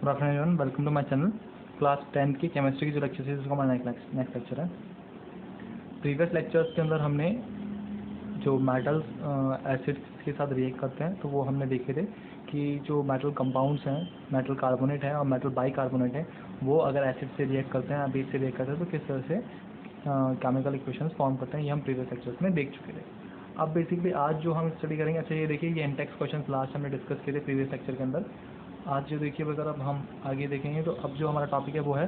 Good afternoon everyone, welcome to my channel. Class 10 की chemistry की जो लेक्चर है उसका हमारा नेक्स्ट लेक्चर है। प्रीवियस लेक्चर्स के अंदर हमने जो मेटल्स एसिड्स के साथ रिएक्ट करते हैं तो वो हमने देखे थे कि जो मेटल कंपाउंड्स हैं, मेटल कार्बोनेट है और मेटल बाइकार्बोनेट है, वो अगर एसिड से रिएक्ट करते हैं या बेस से रिएक्ट करते हैं तो किस तरह से केमिकल इक्वेशंस फॉर्म करते हैं, ये हम प्रीवियस लेक्चर्स में देख चुके थे। अब बेसिकली आज जो हम स्टडी करेंगे, अच्छा ये देखिए ये इंटेक्स क्वेश्चन लास्ट हमने डिस्कस किए थे प्रीवियस लेक्चर के अंदर। आज जो देखिए अगर अब हम आगे देखेंगे तो अब जो हमारा टॉपिक है वो है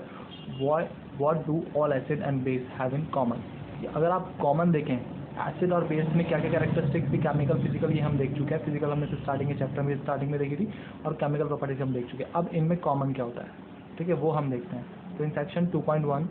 what do all acid and base have in common. अगर आप कॉमन देखें एसिड और बेस में क्या क्या कैरेक्टरिस्टिक्स भी, केमिकल फिजिकल, ये हम देख चुके हैं। फिजिकल हमने स्टार्टिंग के चैप्टर में स्टार्टिंग में देखी थी और केमिकल प्रॉपर्टीज हम देख चुके हैं। अब इनमें कॉमन क्या होता है, ठीक है, वो हम देखते हैं। तो in section 2.1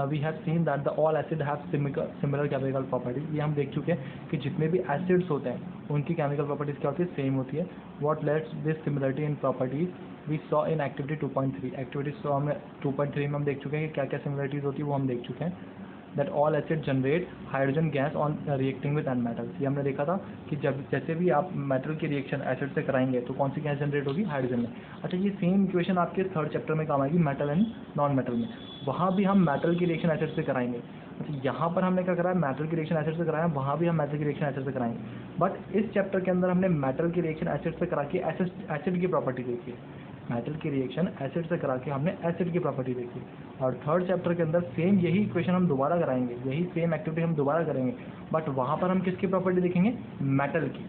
we have seen that the all acid have similar chemical properties. ये हम देख चुके हैं कि जितने भी एसिड्स होते हैं उनकी केमिकल प्रॉपर्टीज क्या होती है, सेम होती है। What let's this similarity in properties we saw in activity 2.3। Activity saw हमने 2.3 में हम देख चुके हैं कि क्या क्या सिमिलरिटीज होती है, वो हम देख चुके हैं। That all acid generate hydrogen gas on reacting with an metals. ये हमने देखा था कि जब जैसे भी आप मेटल की रिएक्शन एसिड से कराएंगे तो कौन सी गैस जनरेट होगी, हाइड्रोजन में। अच्छा, ये सेम इक्वेशन आपके थर्ड चैप्टर में काम आएगी, मेटल एंड नॉन मेटल में। वहाँ भी हम मेटल की रिएक्शन एसिड से कराएंगे। अच्छा, यहाँ पर हमने क्या करा है, मेटल की रिएक्शन एसिड से कराया, वहाँ भी हम मेटल की रिएक्शन एसिड से कराएंगे। बट इस चैप्टर के अंदर हमने मेटल की रिएक्शन एसिड से करा के एसिड की प्रॉपर्टी देखी है। मेटल की रिएक्शन एसिड से करा के हमने एसिड की प्रॉपर्टी देखी। और थर्ड चैप्टर के अंदर सेम यही इक्वेशन हम दोबारा कराएंगे, यही सेम एक्टिविटी हम दोबारा करेंगे, बट वहाँ पर हम किसकी प्रॉपर्टी देखेंगे, मेटल की।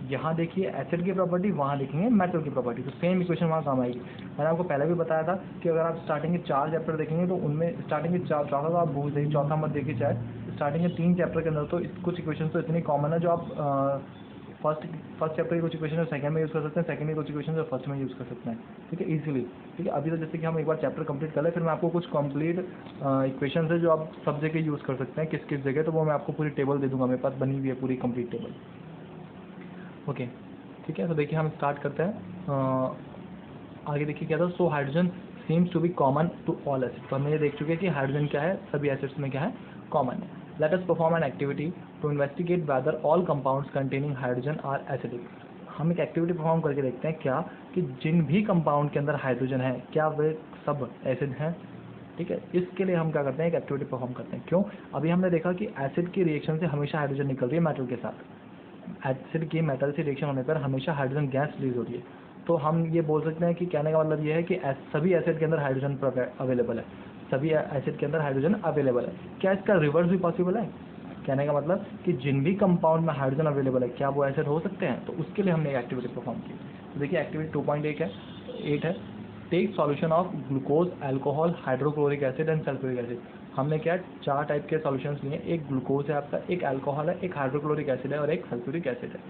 यहाँ देखिए एसिड की प्रॉपर्टी, वहाँ देखेंगे मेटल की प्रॉपर्टी, तो सेम इक्वेशन वहाँ काम आएगी। मैंने आपको पहले भी बताया था कि अगर आप स्टार्टिंग के 4 चैप्टर देखेंगे तो उनमें स्टार्टिंग के चौथा तो आप भूल जाइए, चौथा मत देखिए चाहे। स्टार्टिंग के 3 चैप्टर के अंदर तो कुछ इक्वेशन तो इतनी कॉमन है जो आप फर्स्ट चैप्टर की कुछ इक्वेशन सेकंड में यूज़ कर सकते हैं, सेकंड की कुछ इक्वेशन फर्स्ट में यूज़ कर सकते हैं, ठीक है, इजीली। ठीक है, अभी तो जैसे कि हम एक बार चैप्टर कंप्लीट कर ले, फिर मैं आपको कुछ कंप्लीट इक्वेशन है जो आप सब जगह यूज़ कर सकते हैं, किस किस जगह, तो वो मैं आपको पूरी टेबल दे दूंगा, मेरे पास बनी हुई है पूरी कंप्लीट टेबल। ओके, ठीक है, तो देखिए हम स्टार्ट करते हैं। आगे देखिए क्या था, so hydrogen seems to be common to all acid. तो हम ये देख चुके हैं कि हाइड्रोजन क्या है, सभी एसिड्स में क्या है, कॉमन है। Let us perform an activity to investigate whether all compounds containing hydrogen are acidic. हम एक एक्टिविटी परफॉर्म करके देखते हैं क्या कि जिन भी कंपाउंड के अंदर हाइड्रोजन है क्या वे सब एसिड हैं, ठीक है। इसके लिए हम क्या करते हैं, एक एक्टिविटी परफॉर्म करते हैं। क्यों, अभी हमने देखा कि एसिड की रिएक्शन से हमेशा हाइड्रोजन निकल रही है मेटल के साथ। एसिड की मेटल से रिएक्शन होने पर हमेशा हाइड्रोजन गैस रिलीज होती है। तो हम ये बोल सकते हैं कि कहने का मतलब ये है कि सभी एसिड के अंदर हाइड्रोजन अवेलेबल है, सभी एसिड के अंदर हाइड्रोजन अवेलेबल है। क्या इसका रिवर्स भी पॉसिबल है, कहने का मतलब कि जिन भी कंपाउंड में हाइड्रोजन अवेलेबल है क्या वो एसिड हो सकते हैं, तो उसके लिए हमने एक्टिविटी परफॉर्म की। तो देखिए एक्टिविटी 2.8 है, take solution of glucose, alcohol, hydrochloric acid and sulphuric acid. हमने क्या 4 टाइप के सॉल्यूशंस लिए, एक ग्लूकोज है आपका, एक अल्कोहल है, एक हाइड्रोक्लोरिक एसिड है और एक सल्फ्यूरिक एसिड है,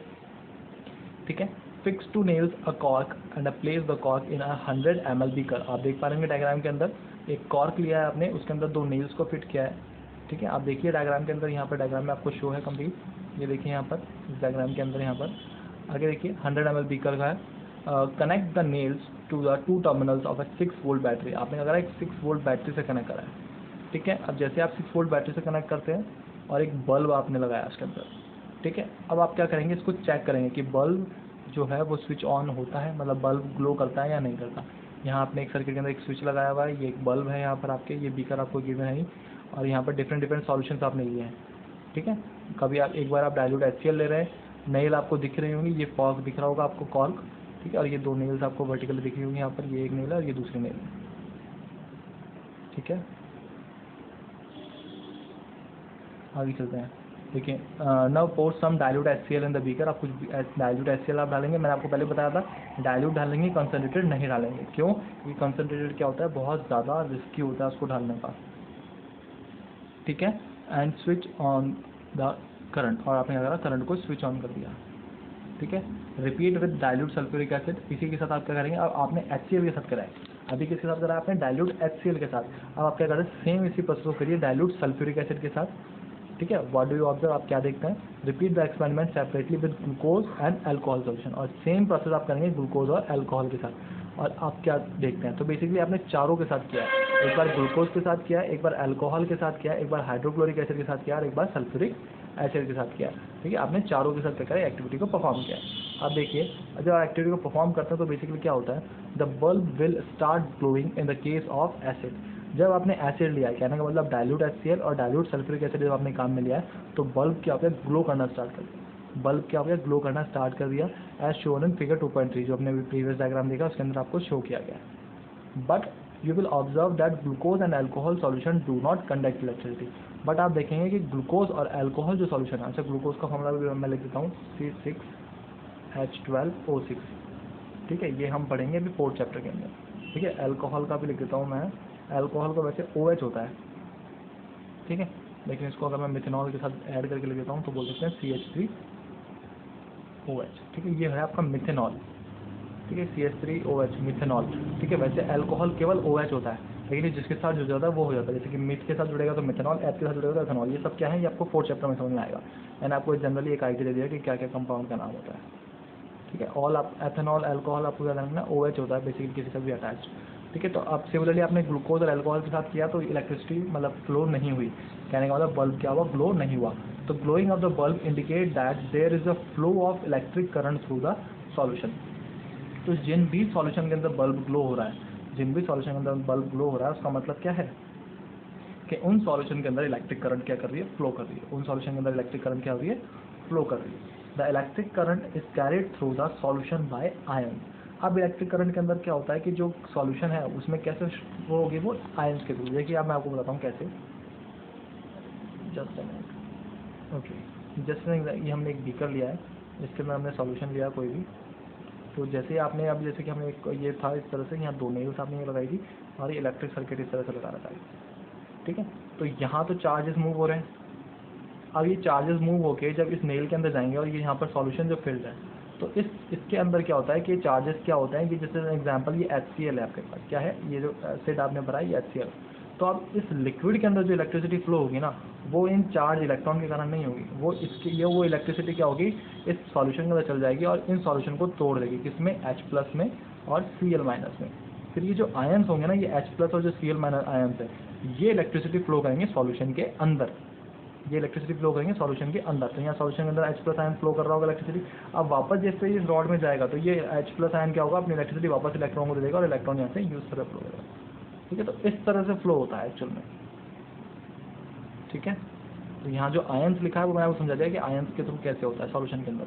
ठीक है। Fix 2 nails a cork and place the cork in 100 ml beaker. आप देख पा रहे हैं डायग्राम के अंदर एक कॉर्क लिया है आपने, उसके अंदर 2 नेल्स को फिट किया है, ठीक है। आप देखिए डायग्राम के अंदर, यहाँ पर डायग्राम में आपको शो है कंप्लीट, ये देखिए यहाँ पर इस डायग्राम के अंदर। यहाँ पर आगे देखिए 100 ml बीकर का है। Connect the nails to the 2 terminals of a 6 volt battery. आपने अगर एक 6 वोल्ट बैटरी से कनेक्ट करा है, ठीक है। अब जैसे आप 6 वोल्ट बैटरी से कनेक्ट करते हैं और एक बल्ब आपने लगाया उसके अंदर, ठीक है। अब आप क्या करेंगे, इसको चेक करेंगे कि बल्ब जो है वो स्विच ऑन होता है, मतलब बल्ब ग्लो करता है या नहीं करता। यहाँ आपने एक सर्किट के अंदर एक स्विच लगाया हुआ है, ये एक बल्ब है यहाँ पर आपके, ये बीकर आपको गिवन है और यहाँ पर डिफरेंट सॉल्यूशंस आपने लिए हैं, ठीक है। कभी आप एक बार आप डाइल्यूट HCl ले रहे हैं, नेल आपको दिख रही होंगी, ये फॉग दिख रहा होगा आपको कॉर्क, ठीक है, और ये 2 नेल्स आपको वर्टिकली दिख रही होंगी, यहाँ पर ये एक नेल है और ये दूसरी नेल है, ठीक है। आगे चलते हैं, देखिए now pour some dilute HCl in the beaker. आप कुछ डाइल्यूट HCl आप डालेंगे, मैंने आपको पहले बताया था डाइल्यूट डालेंगे, कंसनट्रेटेड नहीं डालेंगे। क्यों, ये कंसनट्रेटेड क्या होता है, बहुत ज़्यादा रिस्की होता है उसको डालने का, ठीक है। And switch on the current, और आपने अगर करंट को स्विच ऑन कर दिया, ठीक है। Repeat with dilute sulphuric acid. इसी के साथ आप क्या करेंगे, अब आपने HCl के साथ कराया, अभी किसके साथ कराया आपने, डाइल्यूट HCl के साथ। अब आप क्या करें, सेम इसी प्रोसेस को करिए डाइल्यूट सल्फ्यूरिक एसिड के साथ, ठीक है। व्हाट डू यू ऑब्जर्व, आप क्या देखते हैं, repeat the experiment separately with glucose and alcohol solution. और सेम प्रोसेस आप करेंगे ग्लूकोज और अल्कोहल के साथ, और आप क्या देखते हैं, तो बेसिकली आपने चारों के साथ किया है, एक बार ग्लूकोज के साथ किया है, एक बार अल्कोहल के साथ किया है, एक बार हाइड्रोक्लोरिक एसिड के साथ किया और एक बार सल्फ्यूरिक एसिड के साथ किया, ठीक है। आपने चारों के साथ क्या करा, एक्टिविटी को परफॉर्म किया। अब देखिए जब एक्टिविटी को परफॉर्म करते हैं तो बेसिकली क्या होता है, the bulb will start glowing in the case of acid. जब आपने एसिड लिया है, कहने का मतलब डाइल्यूट HCl और डाइल्यूट सल्फ्यूरिक एसिड जब आपने काम में लिया है तो बल्ब क्या होता है, ग्लो करना स्टार्ट कर दिया। बल्ब क्या हो गया, ग्लो करना स्टार्ट कर दिया, एज शोन इन फिगर 2.3 जो हमने प्रीवियस डायग्राम देखा उसके अंदर आपको शो किया गया है। But you will observe that glucose and alcohol solution do not conduct electricity. But आप देखेंगे कि ग्लूकोज और एल्कोहल जो सॉल्यूशन है, अच्छा ग्लूकोज का फॉर्मूला भी मैं लिख देता हूँ C6H12O6, ठीक है, ये हम पढ़ेंगे अभी 4th चैप्टर के अंदर, ठीक है। एल्कोहल का भी लिख देता हूँ मैं, एल्कोहल का वैसे OH होता है, ठीक है, लेकिन इसको अगर मैं मिथेनॉल के साथ ऐड करके लिख देता हूँ तो बोल सकते हैं CH3OH, ठीक है, ये है आपका मिथेनॉल, ठीक है, CH3OH मिथेनॉल, ठीक है। वैसे एल्कोहल केवल OH होता है, लेकिन जिसके साथ जुड़ जाता है वो हो जाता है, जैसे कि मीथ के साथ जुड़ेगा तो मिथेनॉल, एथ के साथ जुड़ेगा तो एथेनॉल। ये सब क्या है, ये आपको 4th चैप्टर में समझ में आएगा। मैंने आपको जनरली एक आइडिया दे दिया कि क्या क्या कंपाउंड का नाम होता है, ठीक है। ऑल आप एथेनॉल एल्कोहल आपको याद रखना OH होता है बेसिकली किसी से भी अटैच, ठीक है। तो अब सिमिलरली आपने ग्लूकोज और एल्कोहल के साथ किया तो इलेक्ट्रिसिटी मतलब फ्लो नहीं हुई, कहने का मतलब बल्ब क्या हुआ, ग्लो नहीं हुआ। तो glowing of the bulb indicate that there is a flow of electric current through the solution. तो जिन भी सॉल्यूशन के अंदर बल्ब ग्लो हो रहा है, जिन भी सॉल्यूशन के अंदर बल्ब ग्लो हो रहा है उसका मतलब क्या है कि उन सॉल्यूशन के अंदर इलेक्ट्रिक करंट क्या कर रही है, फ्लो कर रही है। उन सॉल्यूशन के अंदर इलेक्ट्रिक करंट क्या हो रही है, फ्लो कर रही है। The electric current is carried through the solution bye ion. अब इलेक्ट्रिक करंट के अंदर क्या होता है कि जो सॉल्यूशन है उसमें कैसे फ्लो होगी, वो आयन्स के थ्रू। देखिए अब मैं आपको बताता हूँ कैसे, जस्ट ओके, जस्ट ये हमने एक बीकर लिया है, इसके अंदर हमने सॉल्यूशन लिया कोई भी, तो जैसे आपने अब जैसे कि हमने एक ये था इस तरह से, यहाँ दो नेल्स आपने ये लगाई थी और ये इलेक्ट्रिक सर्किट इस तरह से लगा रखा है, ठीक है। तो यहाँ तो चार्जेस मूव हो रहे हैं। अब ये चार्जेस मूव होके जब इस नेल के अंदर जाएंगे और ये यहाँ पर सॉल्यूशन जो फिल्ड है, तो इसके अंदर क्या होता है कि चार्जेस क्या होते हैं कि जैसे एग्जांपल ये HCl है आपके पास, क्या है, ये जो एसिड आपने भरा है ये HCl। तो अब इस लिक्विड के अंदर जो इलेक्ट्रिसिटी फ्लो होगी ना, वो इन चार्ज इलेक्ट्रॉन के कारण नहीं होगी, वो इसकी ये वो इलेक्ट्रिसिटी क्या होगी, इस सॉल्यूशन के अंदर चल जाएगी और इन सॉल्यूशन को तोड़ देगी, किसमें, H+ में और Cl- में। फिर ये जो आयन्स होंगे ना, ये H+ और जो Cl- आयन्स है, ये इलेक्ट्रिसिटी फ्लो करेंगे सॉल्यूशन के अंदर, ये इलेक्ट्रिसिटी फ्लो करेंगे सॉल्यूशन के अंदर। तो यहाँ सॉल्यूशन के अंदर H+ आयन फ्लो कर रहा होगा इलेक्ट्रिसिटी। अब वापस जैसे इस रॉड में जाएगा तो ये H+ आयन क्या होगा, अपनी इलेक्ट्रिसिटी वापस इलेक्ट्रॉन को दे देगा और इलेक्ट्रॉन यहाँ से यूज कर फ्लो करेगा, ठीक है। तो इस तरह से फ्लो होता है एक्चुअल में, ठीक है। तो यहाँ जो आयन्स लिखा है वो मैंने आपको समझा दिया कि आयन्स के थ्रू कैसे होता है सॉल्यूशन के अंदर,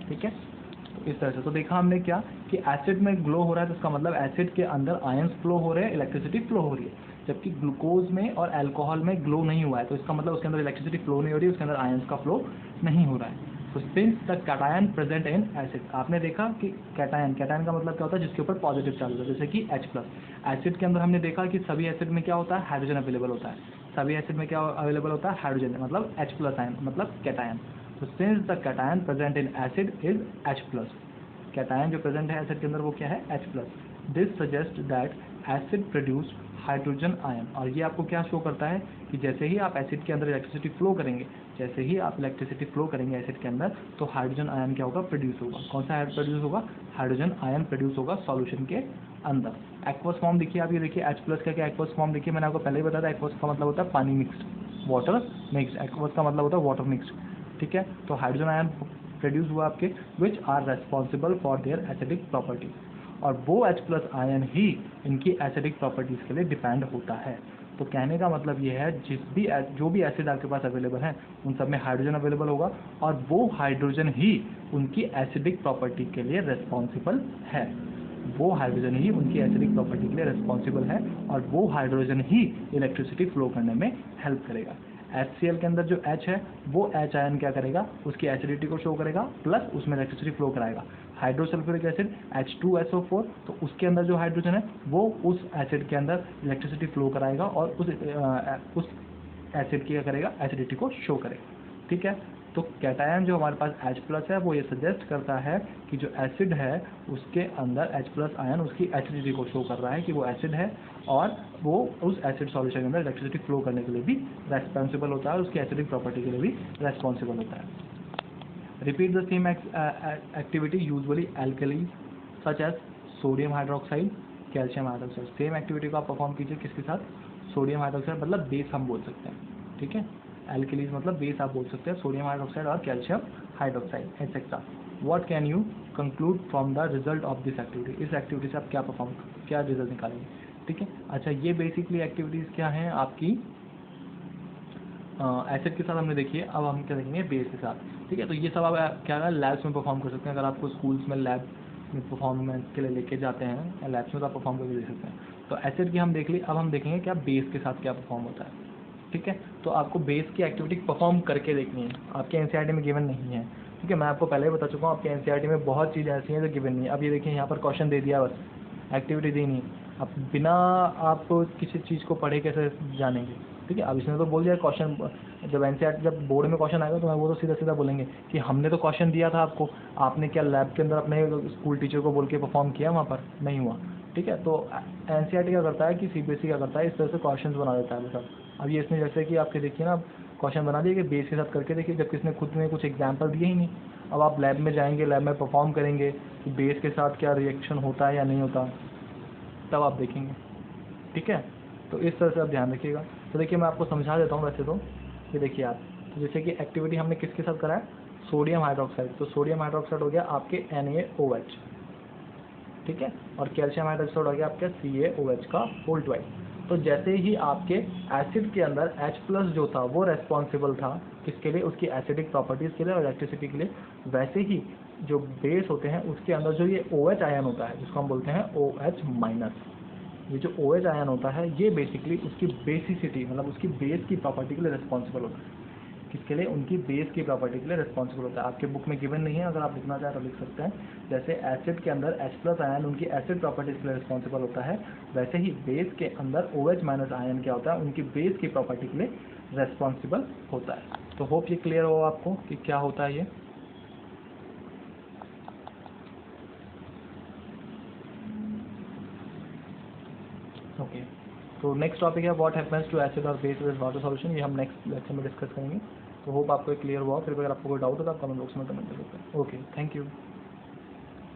ठीक है। तो इस तरह से तो देखा हमने क्या कि एसिड में ग्लो हो रहा है तो इसका मतलब एसिड के अंदर आयन्स फ्लो हो रहे हैं, इलेक्ट्रिसिटी फ्लो हो रही है। जबकि ग्लूकोज में और अल्कोहल में ग्लो नहीं हुआ है तो इसका मतलब उसके अंदर इलेक्ट्रिसिटी फ्लो नहीं हो रही है, उसके अंदर आयन्स का फ्लो नहीं हो रहा है। तो since the cation present in acid, आपने देखा कि कैटायन, कैटायन का मतलब क्या होता है, जिसके ऊपर पॉजिटिव चार्ज होता है, जैसे कि H+। एसिड के अंदर हमने देखा कि सभी एसिड में क्या होता है, हाइड्रोजन अवेलेबल होता है। सभी एसिड में क्या अवेलेबल होता है, हाइड्रोजन, मतलब H+ आयन मतलब कैटायन। तो since the cation present in acid is H+, cation जो प्रेजेंट है एसिड के अंदर वो क्या है, H+। This suggest that acid produce hydrogen ion. और ये आपको क्या शो करता है कि जैसे ही आप एसिड के अंदर इलेक्ट्रिसिटी फ्लो करेंगे, जैसे ही आप इलेक्ट्रिसिटी फ्लो करेंगे एसिड के अंदर, तो हाइड्रोजन आयन क्या होगा, प्रोड्यूस होगा। कौन सा आयन प्रोड्यूस होगा, हाइड्रोजन आयन प्रोड्यूस होगा सॉल्यूशन के अंदर। एक्वस फॉर्म देखिए आप, ये देखिए H+ का क्या एक्वस फॉर्म देखिए, मैंने आपको पहले ही बताया था एक्वस का मतलब होता है पानी मिक्स्ड, वाटर मिक्स्ड, एक्वस का मतलब होता है वाटर मिक्स्ड, ठीक है। तो हाइड्रोजन आयन प्रोड्यूस हुआ आपके, which are responsible for their acidic properties, और वो H+ आयन ही इनकी एसिडिक प्रॉपर्टीज़ के लिए डिपेंड होता है। तो कहने का मतलब ये है जो भी एसिड आपके पास अवेलेबल है उन सब में हाइड्रोजन अवेलेबल होगा और वो हाइड्रोजन ही उनकी एसिडिक प्रॉपर्टी के लिए रेस्पॉन्सिबल है, वो हाइड्रोजन ही उनकी एसिडिक प्रॉपर्टी के लिए रेस्पॉन्सिबल है और वो हाइड्रोजन ही इलेक्ट्रिसिटी फ्लो करने में हेल्प करेगा। HCl के अंदर जो H है वो H आयन क्या करेगा, उसकी एसिडिटी को शो करेगा प्लस उसमें इलेक्ट्रिसिटी फ्लो कराएगा। हाइड्रोसल्फ्यूरिक एसिड H2SO4, तो उसके अंदर जो हाइड्रोजन है वो उस एसिड के अंदर इलेक्ट्रिसिटी फ्लो कराएगा और उस एसिड की क्या करेगा, एसिडिटी को शो करेगा, ठीक है। तो कैटायन जो हमारे पास H+ है वो ये सजेस्ट करता है कि जो एसिड है उसके अंदर H+ आयन उसकी एसिडिटी को शो कर रहा है कि वो एसिड है और वो उस एसिड सॉल्यूशन के अंदर इलेक्ट्रिसिटी फ्लो करने के लिए भी रेस्पॉन्सिबल होता है, उसकी एसिडिक प्रॉपर्टी के लिए भी रेस्पॉन्सिबल होता है। Repeat the same activity usually alkalis such as sodium hydroxide, calcium hydroxide. Same activity को आप परफॉर्म कीजिए किसके साथ, सोडियम हाइड्रोक्साइड, मतलब बेस हम बोल सकते हैं, ठीक है। एल्किलीज मतलब बेस आप बोल सकते हैं, सोडियम हाइड्रोक्साइड और calcium hydroxide etcetera. What can you conclude from the result of this activity, इस एक्टिविटी से आप क्या रिजल्ट निकालेंगे, ठीक है। अच्छा, ये बेसिकली एक्टिविटीज़ क्या हैं आपकी, एसिड के साथ हमने देखी है, अब हम क्या देखेंगे बेस के साथ, ठीक है। तो ये सब आप क्या है लैब्स में परफॉर्म कर सकते हैं, अगर आपको स्कूल्स में लैब में परफॉर्मेंस के लिए लेके जाते हैं लैब्स में, तो आप परफॉर्म करके देख सकते हैं। तो एसिड की हम देख ली, अब हम देखेंगे क्या बेस के साथ क्या परफॉर्म होता है, ठीक है। तो आपको बेस की एक्टिविटी परफॉर्म करके देखनी है, आपके एनसीईआरटी में गिवन नहीं है, ठीक है। मैं आपको पहले ही बता चुका हूँ, आपके एनसीईआरटी में बहुत चीज़ ऐसी हैं जो गिवन नहीं है। अब ये देखिए यहाँ पर क्वेश्चन दे दिया, बस एक्टिविटी दी नहीं। अब बिना आप किसी चीज़ को पढ़े कैसे जानेंगे, ठीक है। अब इसमें तो बोल दिया क्वेश्चन, जब एनसीईआरटी जब बोर्ड में क्वेश्चन आएगा तो मैं वो तो सीधा सीधा बोलेंगे कि हमने तो क्वेश्चन दिया था आपको, आपने क्या लैब के अंदर अपने स्कूल टीचर को बोल के परफॉर्म किया, वहाँ पर नहीं हुआ, ठीक है। तो एनसीईआरटी क्या करता है कि सीबीएसई क्या करता है, इस तरह से क्वेश्चन बना देता है सर। अब ये इसमें जैसे कि आपके देखिए ना, क्वेश्चन बना दिए कि बेस के साथ करके देखिए, जबकि इसने खुद में कुछ एग्जाम्पल दिए ही नहीं। अब आप लैब में जाएंगे, लैब में परफॉर्म करेंगे कि बेस के साथ क्या रिएक्शन होता है या नहीं होता, तब आप देखेंगे, ठीक है। तो इस तरह से आप ध्यान रखिएगा। तो देखिए मैं आपको समझा देता हूँ वैसे तो, ये देखिए आप, तो जैसे कि एक्टिविटी हमने किसके साथ करा है, सोडियम हाइड्रोक्साइड, तो सोडियम हाइड्रोक्साइड हो गया आपके NaOH, ठीक है, और कैल्शियम हाइड्रोक्साइड हो गया आपका CaOH का होल ट्वाइस। तो जैसे ही आपके एसिड के अंदर H+ जो था वो रेस्पॉन्सिबल था किसके लिए, उसकी एसिडिक प्रॉपर्टीज़ के लिए और इलेक्ट्रिसिटी के लिए, वैसे ही जो बेस होते हैं उसके अंदर जो ये OH आयन होता है जिसको हम बोलते हैं OH-, ये जो OH आयन होता है ये बेसिकली उसकी बेसिसिटी मतलब उसकी बेस की प्रॉपर्टी के लिए रिस्पॉन्सिबल होता है, किसके लिए, उनकी बेस की प्रॉपर्टी के लिए रिस्पॉन्सिबल होता है। आपके बुक में गिवन नहीं है, अगर आप लिखना चाहें तो लिख सकते हैं। जैसे एसिड के अंदर H+ आयन उनकी एसिड प्रॉपर्टीज के लिए रिस्पॉन्सिबल होता है, वैसे ही बेस के अंदर OH- आयन क्या होता है, उनकी बेस की प्रॉपर्टी के लिए रिस्पॉन्सिबल होता है। तो होप ये क्लियर हो आपको कि क्या होता है ये। ओके, तो नेक्स्ट टॉपिक है व्हाट हैपेंस टू एसिड और बेस विद वाटर सॉल्यूशन, ये हम नेक्स्ट लेक्चर में डिस्कस करेंगे। तो होप आपको क्लियर हुआ, फिर अगर आपको कोई डाउट हो तो आप कमेंट बॉक्स में कमेंट कर सकते हैं। Okay, thank you.